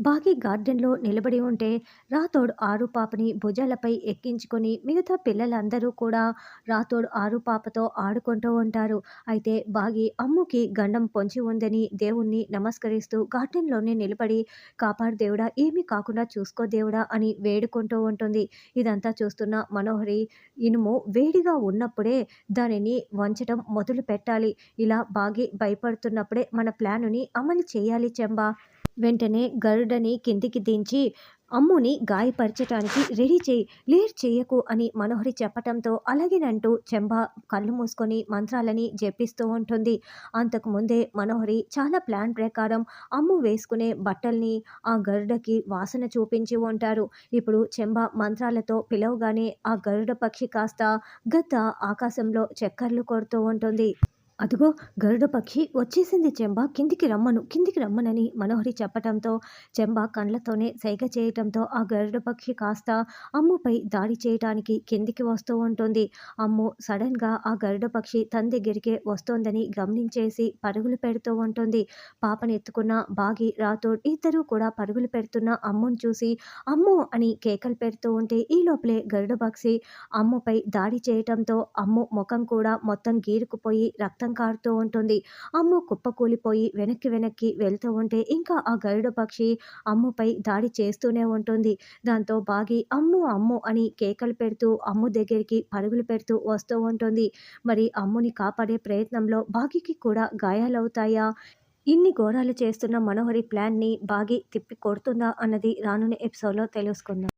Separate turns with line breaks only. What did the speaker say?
బాగీ గార్డెన్‌లో నిలబడి ఉంటే రాథోడ్ ఆరు పాపని భుజాలపై ఎక్కించుకొని మిగతా పిల్లలందరూ కూడా రాథోడ్ ఆరు పాపతో ఆడుకుంటూ ఉంటారు. అయితే బాగీ అమ్ముకి గండం పొంచి ఉందని దేవుణ్ణి నమస్కరిస్తూ గార్డెన్‌లోనే నిలబడి కాపాడు దేవుడా! ఏమీ కాకుండా చూసుకో దేవుడా! అని వేడుకుంటూ ఉంటుంది. ఇదంతా చూస్తున్న మనోహరి ఇనుము వేడిగా ఉన్నప్పుడే దానిని వంచటం మొదలుపెట్టాలి. ఇలా బాగీ భయపడుతున్నప్పుడే మన ప్లానుని అమలు చేయాలి చెంబా. వెంటనే గరుడని కిందికి దించి అమ్ముని గాయపరచటానికి రెడీ చెయ్యి, లేట్ చెయ్యకు అని మనోహరి చెప్పటంతో అలాగేనంటూ చెంబ కళ్ళు మూసుకొని మంత్రాలని జపిస్తూ ఉంటుంది. అంతకుముందే మనోహరి చాలా ప్లాన్ ప్రకారం అమ్ము వేసుకునే బట్టల్ని ఆ గరుడకి వాసన చూపించి ఉంటారు. ఇప్పుడు చెంబ మంత్రాలతో పిలవగానే ఆ గరుడ పక్షి కాస్త గద్ద ఆకాశంలో చక్కర్లు కొడుతూ ఉంటుంది. అదుగో గరుడ పక్షి వచ్చేసింది చెంబ, కిందికి రమ్మనని మనోహరి చెప్పటంతో చెంబ కండ్లతోనే సైగ చేయటంతో ఆ గరుడ పక్షి కాస్త అమ్ముపై దాడి చేయటానికి కిందికి వస్తూ ఉంటుంది. అమ్ము సడన్గా ఆ గరుడ పక్షి తన దగ్గరికే వస్తోందని గమనించేసి పరుగులు పెడుతూ ఉంటుంది. పాపని ఎత్తుకున్న బాగి రాథోడ్ ఇద్దరూ కూడా పరుగులు పెడుతున్న అమ్మును చూసి అమ్ము అని కేకలు పెడుతూ ఉంటే ఈ లోపలే గరుడ పక్షి అమ్ముపై దాడి చేయటంతో అమ్ము ముఖం కూడా మొత్తం గీరుకుపోయి రక్తం కారుతూ ఉంటుంది. అమ్ము కుప్పకూలిపోయి వెనక్కి వెళ్తూ ఉంటే ఇంకా ఆ గరుడ పక్షి అమ్ముపై దాడి చేస్తూనే ఉంటుంది. దాంతో బాగి అమ్ము అమ్ము అని కేకలు పెడుతూ అమ్ము దగ్గరికి పరుగులు పెడుతూ వస్తూ ఉంటుంది. మరి అమ్ముని కాపాడే ప్రయత్నంలో బాగికి కూడా గాయాలవుతాయా? ఇన్ని ఘోరాలు చేస్తున్న మనోహరి ప్లాన్ని బాగి తిప్పి కొడుతుందా అన్నది రానున్న ఎపిసోడ్‌లో తెలుసుకుందాం.